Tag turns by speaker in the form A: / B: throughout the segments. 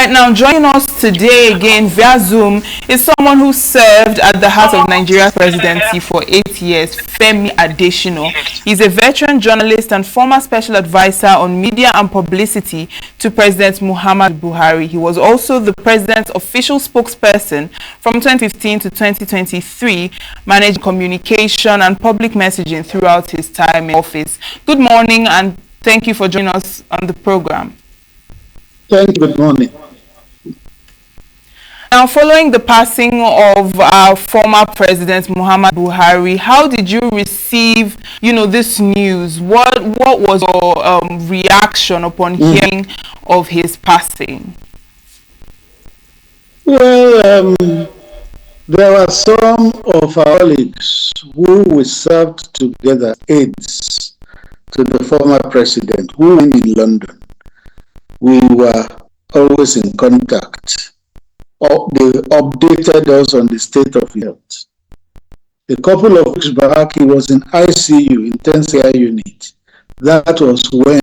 A: right, now joining us today again via Zoom is someone who served at the heart of Nigeria's presidency for 8 years, Femi Adesina. He's a veteran journalist and former special advisor on media and publicity to President Muhammadu Buhari. He was also the president's official spokesperson from 2015 to 2023, managing communication and public messaging throughout his time in office. Good morning and thank you for joining us on the program.
B: Thank you. Good morning.
A: Now, following the passing of our former president Muhammadu Buhari, how did you receive, this news? What was your reaction upon hearing of his passing?
B: Well, there were some of our colleagues who we served together aides to the former president who were in London. We were always in contact. They updated us on the state of health. A couple of weeks back, he was in ICU, intensive care unit. That was when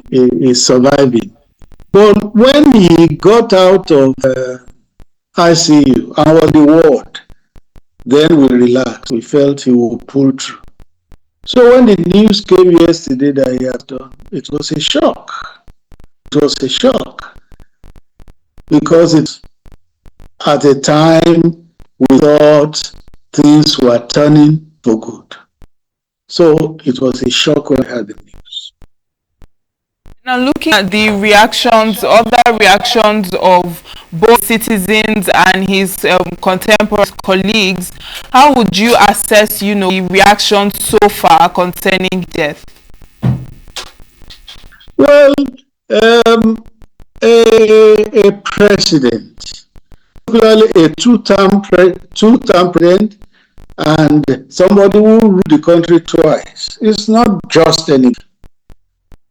B: he is surviving. But when he got out of ICU and was in the ward, then we relaxed. We felt he would pull through. So when the news came yesterday that he had done, it was a shock. It was a shock because it's at a time we thought things were turning for good. So it was a shock when I heard the news.
A: Now, looking at the other reactions of both citizens and his contemporary colleagues, how would you assess, the reaction so far concerning death?
B: Well, a president, particularly a two-term president, and somebody who ruled the country twice, is not just anything.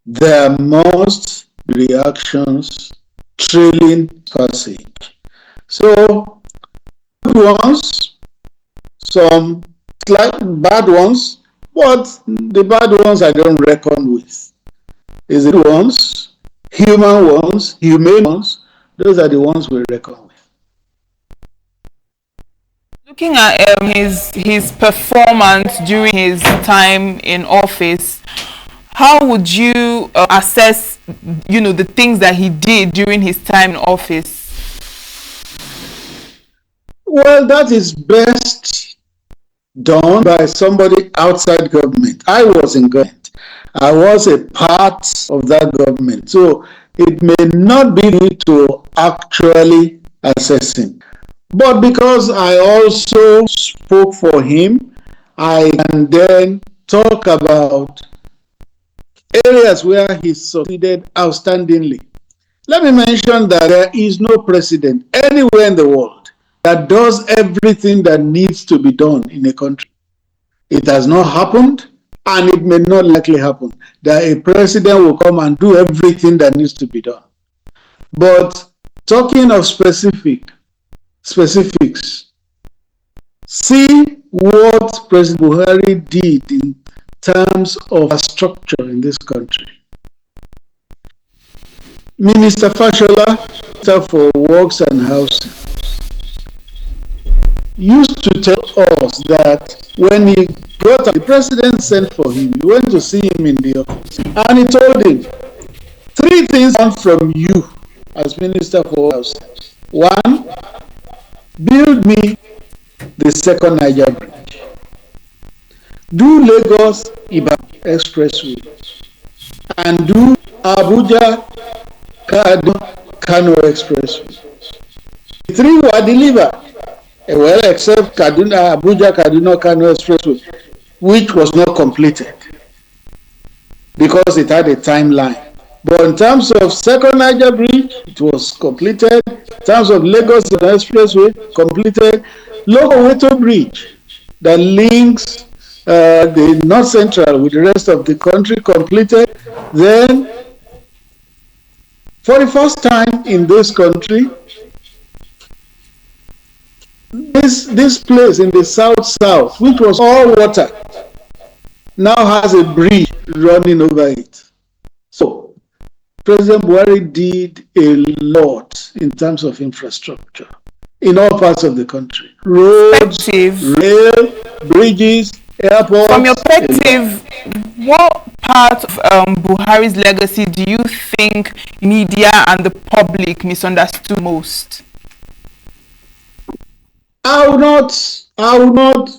B: There must be reactions trailing passage. So, good ones, some slight bad ones, but the bad ones I don't reckon with. Is the ones, human ones, humane ones, those are the ones we reckon with.
A: Looking at his performance during his time in office, how would you assess, the things that he did during his time in office?
B: Well, that is best done by somebody outside government. I was in government. I was a part of that government. So it may not be me to actually assess him. But because I also spoke for him, I can then talk about areas where he succeeded outstandingly. Let me mention that there is no president anywhere in the world that does everything that needs to be done in a country. It has not happened, and it may not likely happen that a president will come and do everything that needs to be done. But talking of specifics, see what President Buhari did in terms of structure in this country. Minister Fashola, Minister for Works and Housing, used to tell us that when he got the president sent for him, he went to see him in the office, and he told him, 3 things I want from you as Minister for Housing. 1, build me the second Niger Bridge. Do Lagos-Ibadan Expressway, and do Abuja-Kano Expressway. The 3 were delivered, well, except Abuja-Kano Expressway, which was not completed because it had a timeline. But in terms of second Niger Bridge, it was completed. In terms of Lagos Expressway, completed. Lokoweto Bridge that links the North Central with the rest of the country, completed. Then, for the first time in this country, this place in the south, which was all water, now has a bridge running over it. So President Buhari did a lot in terms of infrastructure in all parts of the country. Roads, rail, bridges, airports.
A: From your perspective, what part of Buhari's legacy do you think media and the public misunderstood most?
B: I would not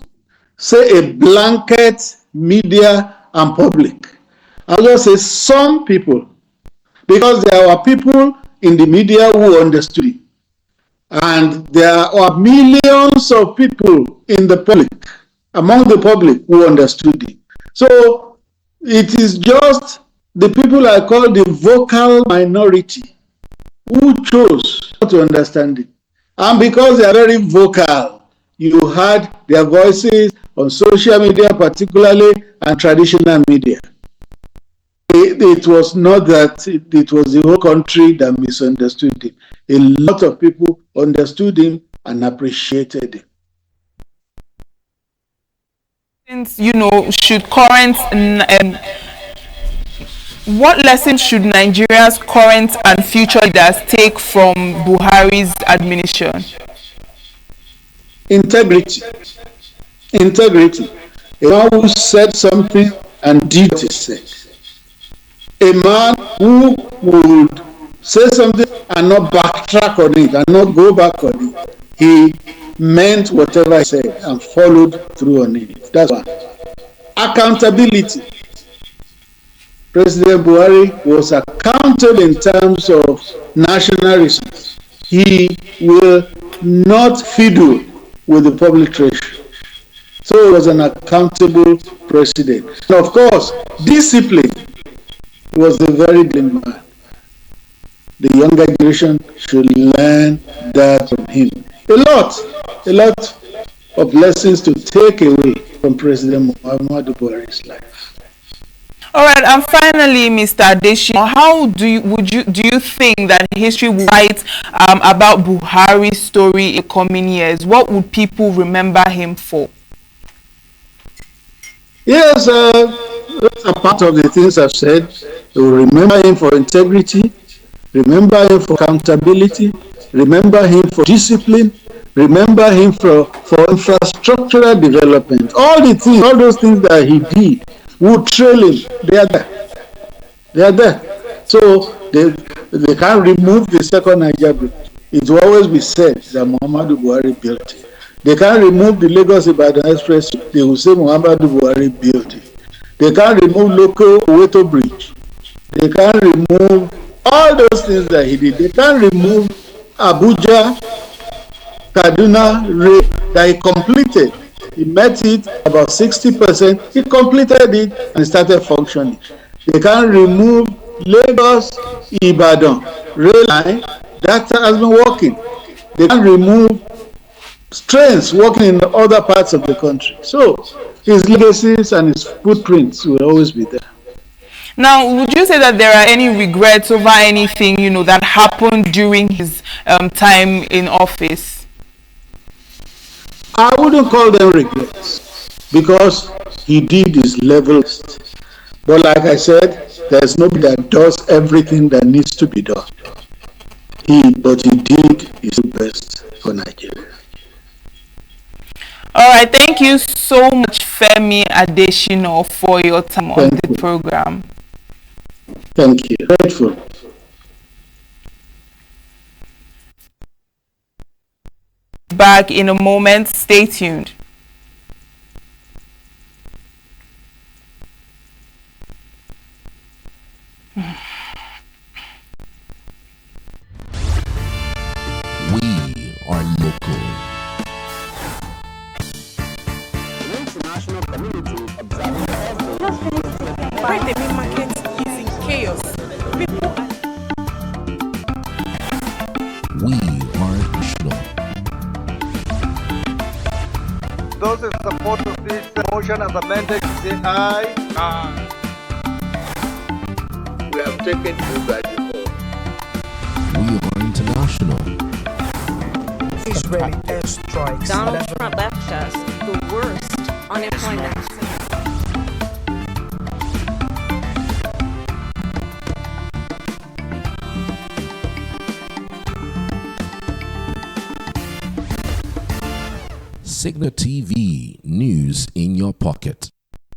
B: say a blanket media and public. I'll just say some people, because there were people in the media who understood it. And there are millions of people in the public, among the public, who understood it. So it is just the people I call the vocal minority who chose not to understand it. And because they are very vocal, you heard their voices on social media particularly and traditional media. It was not that it was the whole country that misunderstood him. A lot of people understood him and appreciated him.
A: Since, what lessons should Nigeria's current and future leaders take from Buhari's administration?
B: Integrity. Integrity. A man who said something and did what he said. A man who would say something and not backtrack on it and not go back on it. He meant whatever he said and followed through on it. That's one. Accountability. President Buhari was accountable in terms of national resources. He will not fiddle with the public treasury. So he was an accountable president. And of course, discipline was a very good man. The younger generation should learn that from him. A lot of lessons to take away from President Muhammadu Buhari's life.
A: All right, and finally, Mr. Adesina, how do you think that history will write about Buhari's story in the coming years? What would people remember him for?
B: Yes, those are part of the things I've said. We will remember him for integrity, remember him for accountability, remember him for discipline, remember him for infrastructural development. All those things that he did would trail him. They are there. They are there. So they can't remove the second Niger bridge. It will always be said that Muhammadu Buhari built it. They can't remove the Lagos-Ibadan Express. They will say Muhammadu Buhari built it. They can't remove local Oweto Bridge. They can't remove all those things that he did. They can't remove Abuja, Kaduna rail that he completed. He met it about 60%. He completed it and started functioning. They can't remove Lagos-Ibadan rail line that has been working. They can't remove trains working in other parts of the country. So his legacies and his footprints will always be there.
A: Now, would you say that there are any regrets over anything, that happened during his time in office?
B: I wouldn't call them regrets because he did his level best. But like I said, there's nobody that does everything that needs to be done. But he did his best for Nigeria.
A: All right, thank you so much, Femi Adesina, for your time on the program.
B: Thank you. Grateful.
A: Back in a moment. Stay tuned.
C: We are local.
D: The international community observing why the main market is in chaos. People are...
C: We are national.
E: Those in support of this motion as amended, say aye. Aye.
B: We have taken over the whole.
C: We are international.
D: Israeli airstrikes.
F: Donald Trump left us the worst unemployment.
C: Signal TV, news in your pocket.